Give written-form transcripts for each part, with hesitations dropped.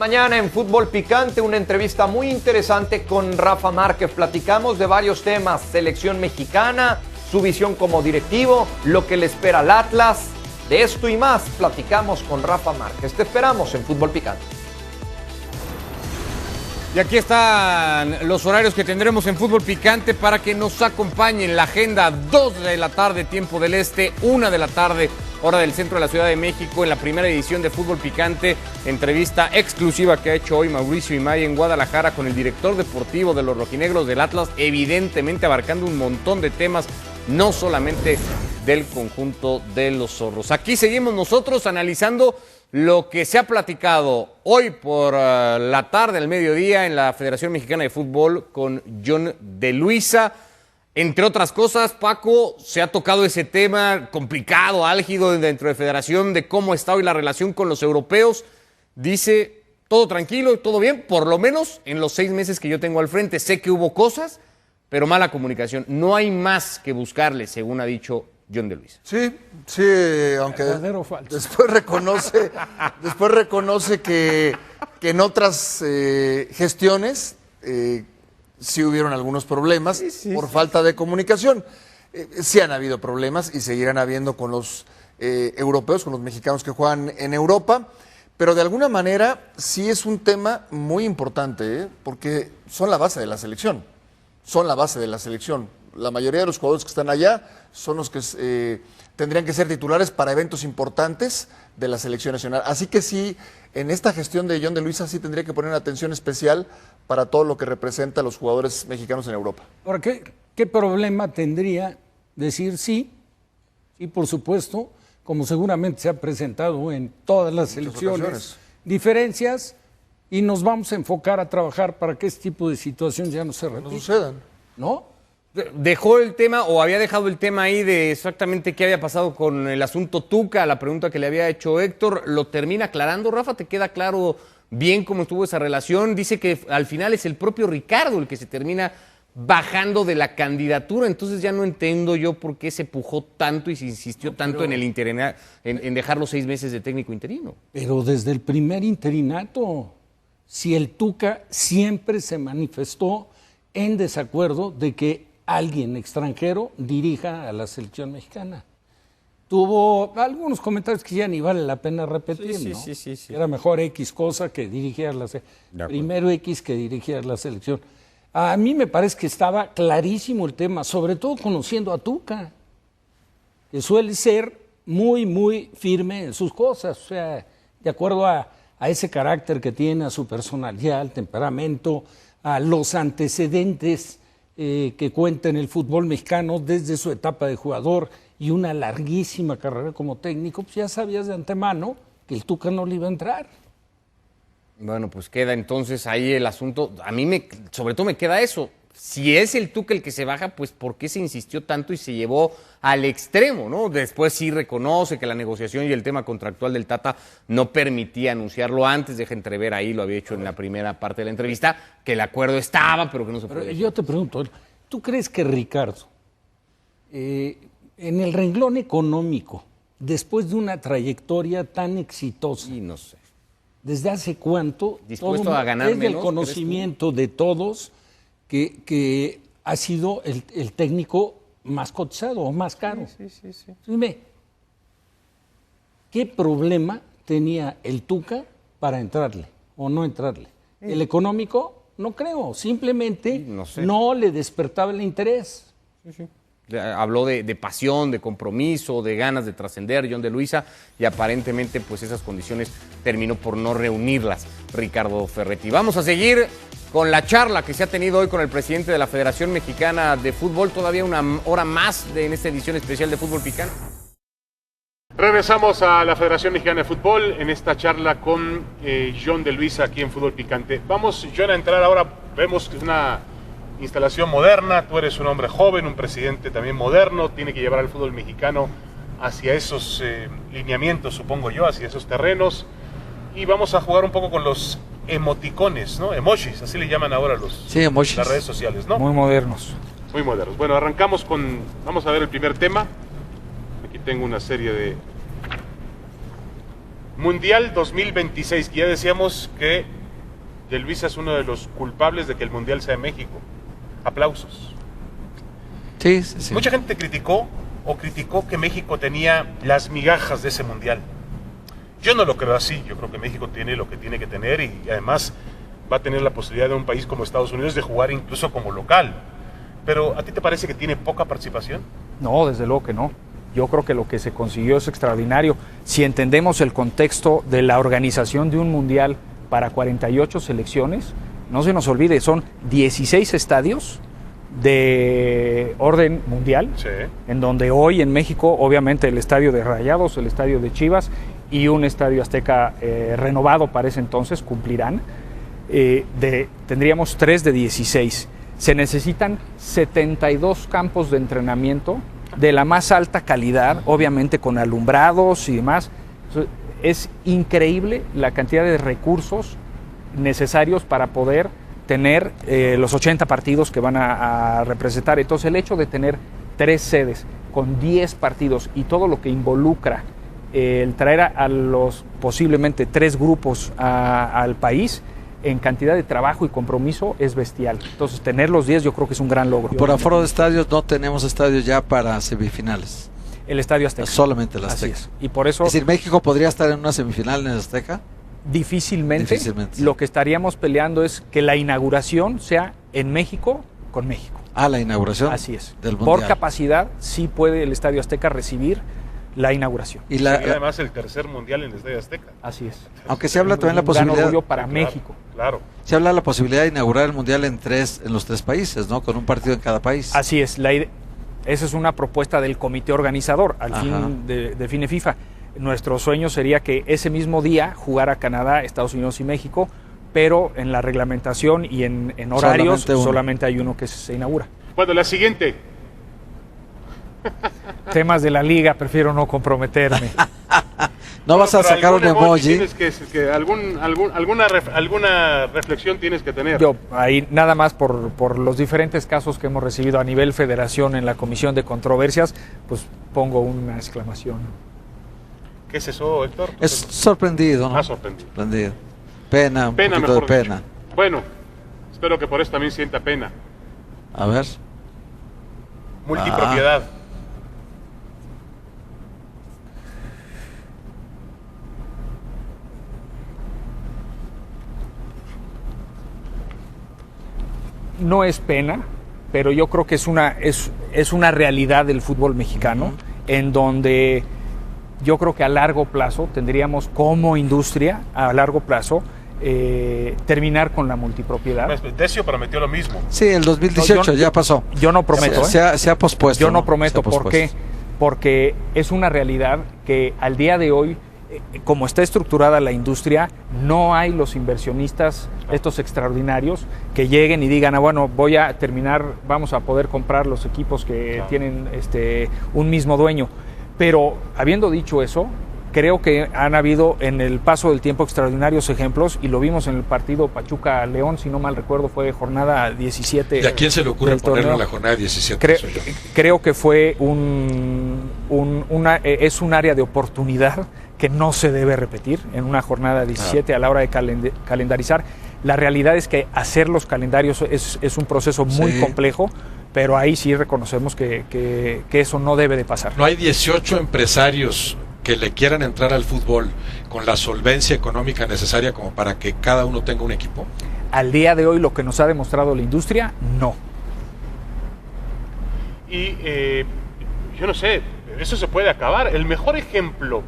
Mañana en Fútbol Picante, una entrevista muy interesante con Rafa Márquez. Platicamos de varios temas: selección mexicana, su visión como directivo, lo que le espera al Atlas. De esto y más platicamos con Rafa Márquez. Te esperamos en Fútbol Picante. Y aquí están los horarios que tendremos en Fútbol Picante para que nos acompañen. La agenda: 2 de la tarde, tiempo del este, 1 de la tarde, hora del centro de la Ciudad de México, en la primera edición de Fútbol Picante. Entrevista exclusiva que ha hecho hoy Mauricio Imay en Guadalajara con el director deportivo de los rojinegros del Atlas, evidentemente abarcando un montón de temas, no solamente del conjunto de los zorros. Aquí seguimos nosotros analizando lo que se ha platicado hoy por la tarde, al mediodía, en la Federación Mexicana de Fútbol con John de Luisa. Entre otras cosas, Paco, se ha tocado ese tema complicado, álgido dentro de Federación, de cómo está hoy la relación con los europeos. Dice, todo tranquilo y todo bien, por lo menos en los 6 meses que yo tengo al frente. Sé que hubo cosas, pero mala comunicación. No hay más que buscarle, según ha dicho John de Luisa. Sí, aunque después reconoce que en otras gestiones sí hubieron algunos problemas por falta de comunicación. Sí han habido problemas y seguirán habiendo con los europeos, con los mexicanos que juegan en Europa, pero de alguna manera sí es un tema muy importante, porque son la base de la selección. La mayoría de los jugadores que están allá son los que tendrían que ser titulares para eventos importantes de la selección nacional. Así que sí, en esta gestión de John de Luisa sí tendría que poner una atención especial para todo lo que representa a los jugadores mexicanos en Europa. Ahora, ¿qué problema tendría decir sí, por supuesto, como seguramente se ha presentado en todas las selecciones, diferencias, y nos vamos a enfocar a trabajar para que este tipo de situaciones ya no se repitan? No sucedan. ¿No? Dejó el tema, o había dejado el tema ahí de exactamente qué había pasado con el asunto Tuca, la pregunta que le había hecho Héctor. ¿Lo termina aclarando, Rafa? ¿Te queda claro bien cómo estuvo esa relación? Dice que al final es el propio Ricardo el que se termina bajando de la candidatura. Entonces ya no entiendo yo por qué se pujó tanto y se insistió tanto en dejar los 6 meses de técnico interino. Pero desde el primer interinato, si el Tuca siempre se manifestó en desacuerdo de que alguien extranjero dirija a la selección mexicana. Tuvo algunos comentarios que ya ni vale la pena repetir, ¿no? Sí. Era mejor X cosa que dirigir la selección. Primero X que dirigir la selección. A mí me parece que estaba clarísimo el tema, sobre todo conociendo a Tuca, que suele ser muy, muy firme en sus cosas. O sea, de acuerdo a ese carácter que tiene, a su personalidad, al temperamento, a los antecedentes que cuenta en el fútbol mexicano desde su etapa de jugador y una larguísima carrera como técnico, pues ya sabías de antemano que el Tuca no le iba a entrar. Bueno, pues queda entonces ahí el asunto. A mí sobre todo me queda eso. Si es el Tuca el que se baja, pues ¿por qué se insistió tanto y se llevó al extremo, ¿no? Después sí reconoce que la negociación y el tema contractual del Tata no permitía anunciarlo antes, deja entrever ahí, lo había hecho en la primera parte de la entrevista, que el acuerdo estaba, pero que no se podía. Yo te pregunto, ¿tú crees que Ricardo, en el renglón económico, después de una trayectoria tan exitosa, sí, no sé, desde hace cuánto, dispuesto a ganar es menos, del conocimiento de todos que ha sido el técnico más cotizado o más caro? Sí. Dime, ¿qué problema tenía el Tuca para entrarle o no entrarle? ¿El económico? No creo, simplemente no le despertaba el interés. Sí. Habló de pasión, de compromiso, de ganas de trascender, John de Luisa, y aparentemente pues esas condiciones terminó por no reunirlas Ricardo Ferretti. Vamos a seguir con la charla que se ha tenido hoy con el presidente de la Federación Mexicana de Fútbol, todavía una hora más en esta edición especial de Fútbol Picante. Regresamos a la Federación Mexicana de Fútbol en esta charla con John de Luisa aquí en Fútbol Picante. Vamos, John, a entrar ahora. Vemos que es una instalación moderna. Tú eres un hombre joven, un presidente también moderno. Tiene que llevar al fútbol mexicano hacia esos lineamientos, supongo yo, hacia esos terrenos. Y vamos a jugar un poco con los emoticones, ¿no? Emojis, así le llaman ahora emojis. Las redes sociales, ¿no? Muy modernos. Muy modernos. Bueno, arrancamos con... Vamos a ver el primer tema. Aquí tengo una serie de Mundial 2026, que ya decíamos que de Luisa es uno de los culpables de que el Mundial sea en México. Aplausos. Sí, sí, sí. Mucha gente criticó que México tenía las migajas de ese Mundial. Yo no lo creo así. Yo creo que México tiene lo que tiene que tener y además va a tener la posibilidad de un país como Estados Unidos de jugar incluso como local. Pero ¿a ti te parece que tiene poca participación? No, desde luego que no. Yo creo que lo que se consiguió es extraordinario. Si entendemos el contexto de la organización de un mundial para 48 selecciones, no se nos olvide, son 16 estadios de orden mundial, Sí. en donde hoy en México, obviamente el estadio de Rayados, el estadio de Chivas y un estadio Azteca renovado para ese entonces cumplirán. Tendríamos 3 de 16. Se necesitan 72 campos de entrenamiento de la más alta calidad, obviamente con alumbrados y demás. Es increíble la cantidad de recursos necesarios para poder tener los 80 partidos que van a representar. Entonces el hecho de tener 3 sedes con 10 partidos y todo lo que involucra el traer a los posiblemente 3 grupos al país en cantidad de trabajo y compromiso es bestial. Entonces tener los 10 yo creo que es un gran logro. Por aforo de estadios no tenemos estadios ya para semifinales. El Estadio Azteca. Solamente el Azteca. Así es. Y por eso Es decir, ¿México podría estar en una semifinal en el Azteca? difícilmente. Lo que estaríamos peleando es que la inauguración sea en México con México. Ah, la inauguración. Así es. Del Por Mundial. capacidad sí puede el Estadio Azteca recibir la inauguración. Y Sería además el tercer Mundial en el Estadio Azteca. Así es. aunque se habla también la Un gran posibilidad, orgullo para Claro, México. Claro. se habla de la posibilidad de inaugurar el Mundial en los 3 países, ¿no? Con un partido en cada país. Así es. Esa es una propuesta del comité organizador. Al Ajá. fin define FIFA. Nuestro sueño sería que ese mismo día jugara Canadá, Estados Unidos y México, pero en la reglamentación y en horarios solamente hay uno que se inaugura. Bueno, la siguiente. Temas de la liga, prefiero no comprometerme. ¿No vas a pero sacar un algún emoji? Tienes que alguna reflexión tienes que tener. Yo ahí nada más por los diferentes casos que hemos recibido a nivel federación en la comisión de controversias, pues pongo una exclamación. ¿Qué es eso, Héctor? Es sorprendido, ¿no? Sorprendido. Sorprendido. Pena, un Pena, poquito de mejor pena. dicho. Bueno, espero que por eso también sienta pena. A ver. Multipropiedad. No es pena, pero yo creo que es una realidad del fútbol mexicano, en donde yo creo que a largo plazo tendríamos como industria, a largo plazo, terminar con la multipropiedad. Decio prometió lo mismo. Sí, el 2018 No, ya pasó. Yo no prometo. Se ha pospuesto. Yo no prometo. Se ha ¿Por qué? pospuesto. Porque es una realidad que al día de hoy, como está estructurada la industria, no hay los inversionistas, estos extraordinarios, que lleguen y digan, bueno, voy a terminar, vamos a poder comprar los equipos que tienen un mismo dueño. Pero habiendo dicho eso, creo que han habido en el paso del tiempo extraordinarios ejemplos, y lo vimos en el partido Pachuca-León, si no mal recuerdo, fue jornada 17. ¿Y a quién se le ocurre del ponerlo torneo. en la jornada 17? Creo que fue es un área de oportunidad que no se debe repetir en una jornada 17 a la hora de calendarizar. La realidad es que hacer los calendarios es un proceso muy complejo, pero ahí sí reconocemos que eso no debe de pasar. ¿No hay 18 empresarios que le quieran entrar al fútbol con la solvencia económica necesaria como para que cada uno tenga un equipo? Al día de hoy, lo que nos ha demostrado la industria, no. Y yo no sé, eso se puede acabar. El mejor ejemplo,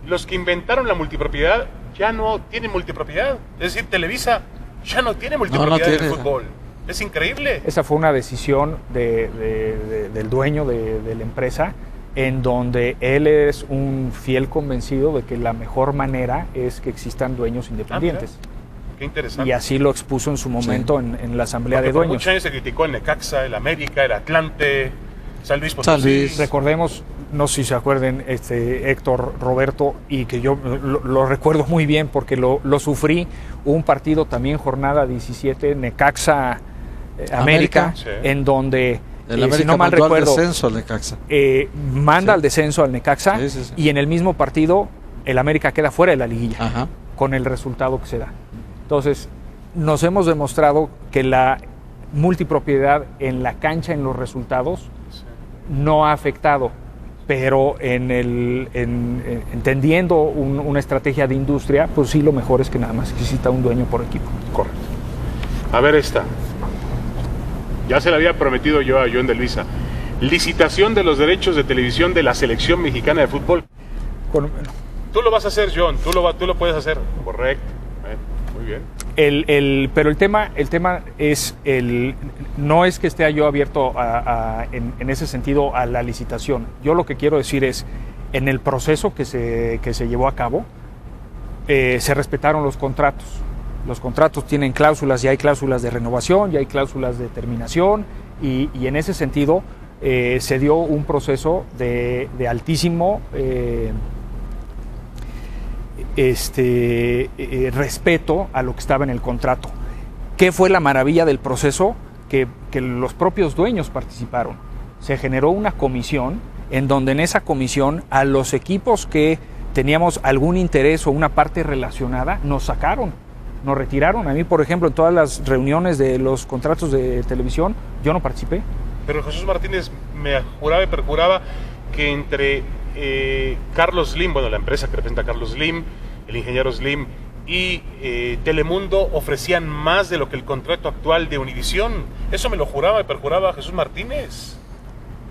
los que inventaron la multipropiedad ya no tienen multipropiedad. Es decir, Televisa ya no tiene multipropiedad en el fútbol. Es increíble. Esa fue una decisión del dueño de la empresa, en donde él es un fiel convencido de que la mejor manera es que existan dueños independientes. Qué interesante. Y así lo expuso en su momento en la asamblea Porque de por dueños. muchos años se criticó el Necaxa, el América, el Atlante, San Luis Potosí. San Luis. Recordemos, no sé si se acuerden, Héctor, Roberto, y que yo lo recuerdo muy bien porque lo sufrí, un partido también jornada 17, Necaxa América, Sí. en donde, El América si no mal mandó recuerdo, al descenso al Necaxa. manda al descenso al Necaxa, Sí. y en el mismo partido el América queda fuera de la liguilla. Ajá. Con el resultado que se da. Entonces, nos hemos demostrado que la multipropiedad en la cancha, en los resultados, no ha afectado, pero entendiendo una estrategia de industria, pues sí, lo mejor es que nada más necesita un dueño por equipo. Correcto. A ver esta. Ya se la había prometido yo a John de Luisa. Licitación de los derechos de televisión de la selección mexicana de fútbol. Tú lo vas a hacer, John. Tú lo puedes hacer. Correcto. Muy bien. Pero el tema es no es que esté yo abierto en ese sentido a la licitación. Yo lo que quiero decir es, en el proceso que se llevó a cabo, se respetaron los contratos. Los contratos tienen cláusulas, ya hay cláusulas de renovación, ya hay cláusulas de terminación, y en ese sentido se dio un proceso de altísimo respeto a lo que estaba en el contrato. ¿Qué fue la maravilla del proceso? Que los propios dueños participaron. Se generó una comisión en donde en esa comisión a los equipos que teníamos algún interés o una parte relacionada nos sacaron, nos retiraron. A mí, por ejemplo, en todas las reuniones de los contratos de televisión, yo no participé. Pero Jesús Martínez me juraba y perjuraba que entre Carlos Slim, bueno, la empresa que representa a Carlos Slim, el ingeniero Slim y Telemundo ofrecían más de lo que el contrato actual de Univisión. Eso me lo juraba y perjuraba Jesús Martínez.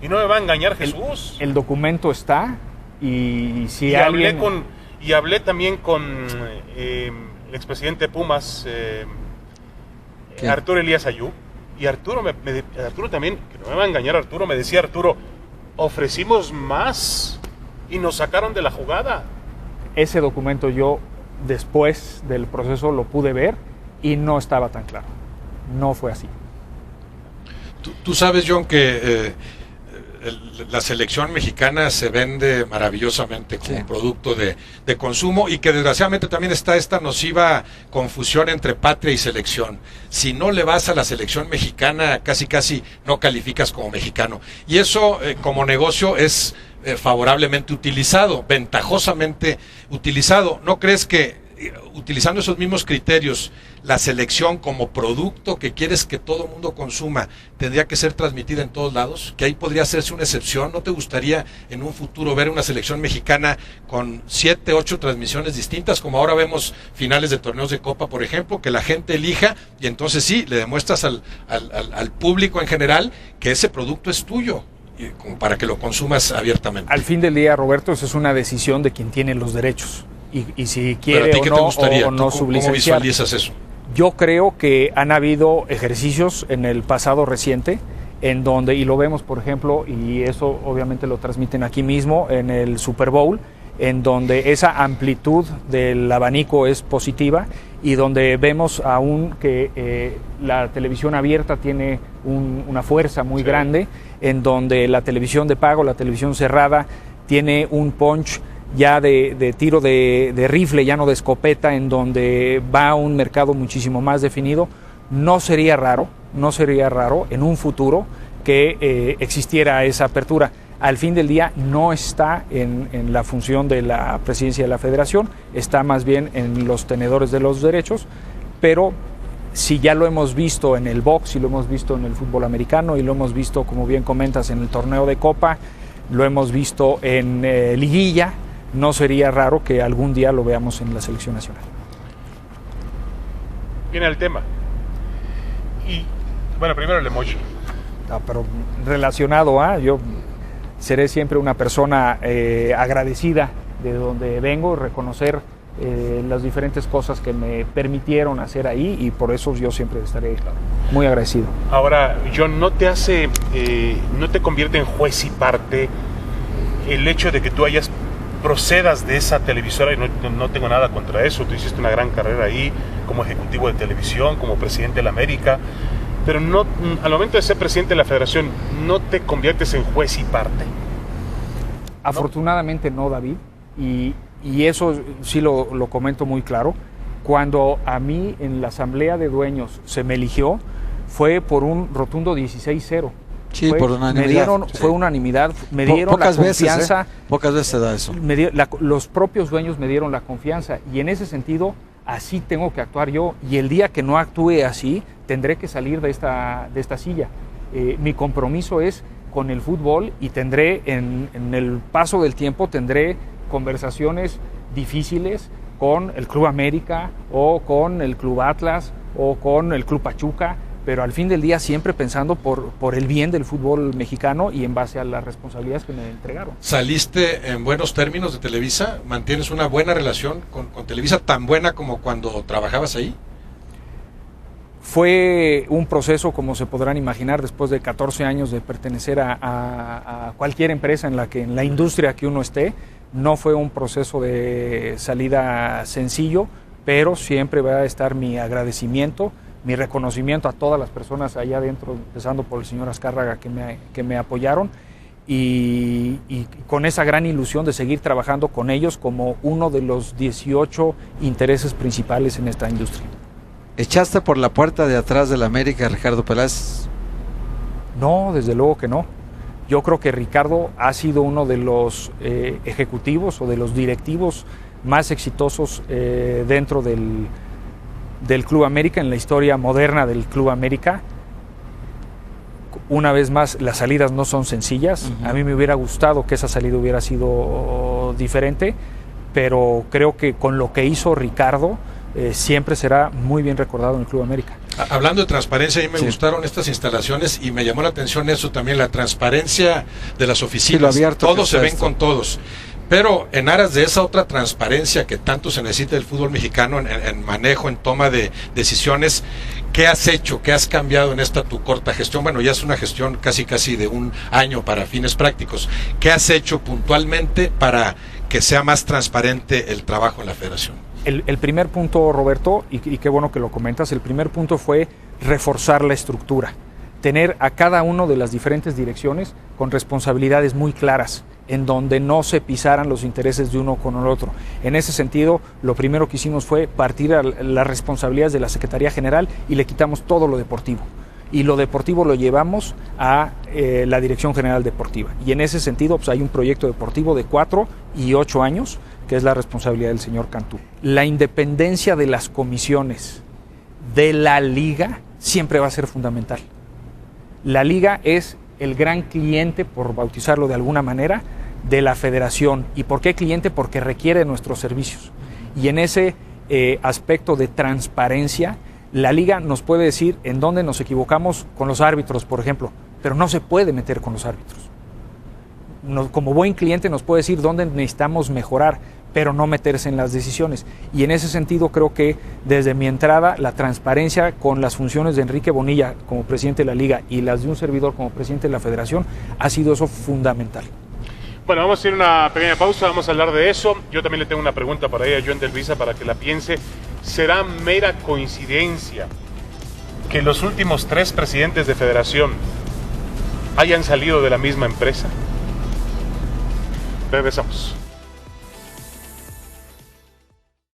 Y no me va a engañar Jesús. El documento está y si alguien... hablé también con el expresidente de Pumas, Arturo Elías Ayú, y Arturo también, que no me va a engañar Arturo, me decía Arturo, ofrecimos más y nos sacaron de la jugada. Ese documento yo después del proceso lo pude ver y no estaba tan claro. No fue así. Tú sabes, John, que la selección mexicana se vende maravillosamente como producto de consumo, y que desgraciadamente también está esta nociva confusión entre patria y selección. Si no le vas a la selección mexicana, casi no calificas como mexicano. Y eso como negocio es favorablemente utilizado, ventajosamente utilizado. ¿No crees que utilizando esos mismos criterios, la selección como producto que quieres que todo el mundo consuma tendría que ser transmitida en todos lados? Que ahí podría hacerse una excepción. ¿No te gustaría en un futuro ver una selección mexicana con 7, 8 transmisiones distintas, como ahora vemos finales de torneos de Copa, por ejemplo, que la gente elija y entonces sí, le demuestras al público en general que ese producto es tuyo, como para que lo consumas abiertamente? Al fin del día, Roberto, esa es una decisión de quien tiene los derechos. Y si quiere ¿Pero a ti qué te gustaría? o no sublicenciar. ¿Cómo visualizas eso? Yo creo que han habido ejercicios en el pasado reciente en donde, y lo vemos por ejemplo, y eso obviamente lo transmiten aquí mismo en el Super Bowl, en donde esa amplitud del abanico es positiva y donde vemos aún que la televisión abierta tiene una fuerza muy grande, en donde la televisión de pago, la televisión cerrada, tiene un punch ya de tiro de rifle, ya no de escopeta, en donde va a un mercado muchísimo más definido. No sería raro en un futuro que existiera esa apertura. Al fin del día no está en la función de la presidencia de la federación, está más bien en los tenedores de los derechos, pero si ya lo hemos visto en el box, y lo hemos visto en el fútbol americano, y lo hemos visto, como bien comentas, en el torneo de Copa, lo hemos visto en liguilla, no sería raro que algún día lo veamos en la selección nacional. Viene el tema. Y, bueno, primero el emoji. Pero relacionado a, yo seré siempre una persona agradecida de donde vengo, reconocer las diferentes cosas que me permitieron hacer ahí, y por eso yo siempre estaré muy agradecido. Ahora, John, ¿no te convierte en juez y parte el hecho de que tú procedas de esa televisora? Y no tengo nada contra eso, tú hiciste una gran carrera ahí como ejecutivo de televisión, como presidente de la América, pero no, al momento de ser presidente de la federación, ¿no te conviertes en juez y parte? Afortunadamente no, David, y eso sí lo comento muy claro. Cuando a mí en la asamblea de dueños se me eligió, fue por un rotundo 16-0. Sí, por unanimidad. Fue unanimidad, me dieron pocas la confianza. Veces, pocas veces se da eso. Los propios dueños me dieron la confianza y en ese sentido así tengo que actuar yo, y el día que no actúe así tendré que salir de esta silla. Mi compromiso es con el fútbol y tendré en el paso del tiempo tendré conversaciones difíciles con el Club América o con el Club Atlas o con el Club Pachuca, pero al fin del día siempre pensando por el bien del fútbol mexicano y en base a las responsabilidades que me entregaron. ¿Saliste en buenos términos de Televisa? ¿Mantienes una buena relación con Televisa, tan buena como cuando trabajabas ahí? Fue un proceso, como se podrán imaginar, después de 14 años de pertenecer a cualquier empresa en la industria que uno esté. No fue un proceso de salida sencillo, pero siempre va a estar mi agradecimiento, mi reconocimiento a todas las personas allá adentro, empezando por el señor Azcárraga que me apoyaron y con esa gran ilusión de seguir trabajando con ellos como uno de los 18 intereses principales en esta industria. ¿Echaste por la puerta de atrás del América a Ricardo Peláez? No, desde luego que no. Yo creo que Ricardo ha sido uno de los ejecutivos o de los directivos más exitosos dentro del Club América, en la historia moderna del Club América. Una vez más, las salidas no son sencillas. A mí me hubiera gustado que esa salida hubiera sido diferente, pero creo que con lo que hizo Ricardo siempre será muy bien recordado en el Club América. Hablando de transparencia, a mí me gustaron estas instalaciones y me llamó la atención eso también, la transparencia de las oficinas. Sí, todos se ven con todos. Pero en aras de esa otra transparencia que tanto se necesita del fútbol mexicano en manejo, en toma de decisiones, ¿qué has hecho? ¿Qué has cambiado en esta tu corta gestión? Bueno, ya es una gestión casi de un año para fines prácticos. ¿Qué has hecho puntualmente para que sea más transparente el trabajo en la federación? El primer punto, Roberto, y qué bueno que lo comentas, el primer punto fue reforzar la estructura, tener a cada uno de las diferentes direcciones con responsabilidades muy claras, en donde no se pisaran los intereses de uno con el otro. En ese sentido, lo primero que hicimos fue partir a las responsabilidades de la Secretaría General y le quitamos todo lo deportivo. Y lo deportivo lo llevamos a la Dirección General Deportiva. Y en ese sentido, pues hay un proyecto deportivo de 4 y 8 años, que es la responsabilidad del señor Cantú. La independencia de las comisiones de la liga siempre va a ser fundamental. La liga es el gran cliente, por bautizarlo de alguna manera, de la federación. ¿Y por qué cliente? Porque requiere nuestros servicios. Y en ese aspecto de transparencia, la liga nos puede decir en dónde nos equivocamos con los árbitros, por ejemplo, pero no se puede meter con los árbitros. Como buen cliente nos puede decir dónde necesitamos mejorar, pero no meterse en las decisiones. Y en ese sentido creo que desde mi entrada la transparencia con las funciones de Enrique Bonilla como presidente de la liga y las de un servidor como presidente de la federación ha sido eso fundamental. Bueno, vamos a ir a una pequeña pausa, vamos a hablar de eso. Yo también le tengo una pregunta para ella, John de Luisa, para que la piense. ¿Será mera coincidencia que los últimos 3 presidentes de federación hayan salido de la misma empresa? Regresamos.